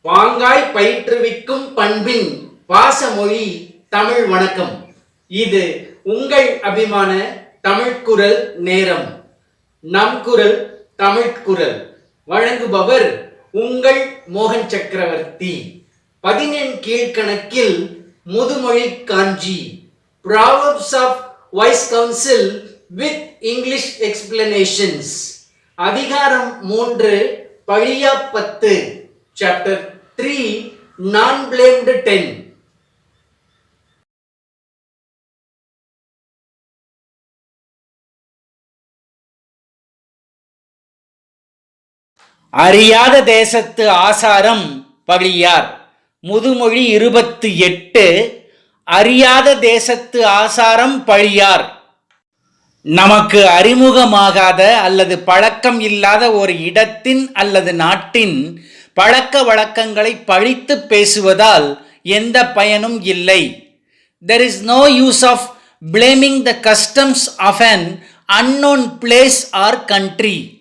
பாங்காய் பயிற்றுவிக்கும் பண்பின் பாசமொழி தமிழ் வணக்கம். இது உங்கள் அபிமான தமிழ்குரல் நேரம். நம் குரல் தமிழ்குரல் வழங்குபவர் உங்கள் மோகன் சக்கரவர்த்தி. 11 கீழ்கணக்கில் முதுமொழி காஞ்சி, Proverbs of Wise Counsel with English explanations. அதிகாரம் 3, பழியா 10, Chapter 3, Non-blamed 10. அறியாத தேசத்து ஆசாரம் பழியார். முதுமொழி 28. அறியாத தேசத்து ஆசாரம் பழியார். நமக்கு அறிமுகமாகாத அல்லது பழக்கம் இல்லாத ஒரு இடத்தின் அல்லது நாட்டின் பழக்க வழக்கங்களை பழித்து பேசுவதால் எந்த பயனும் இல்லை. There is no use of blaming the customs of an unknown place or country.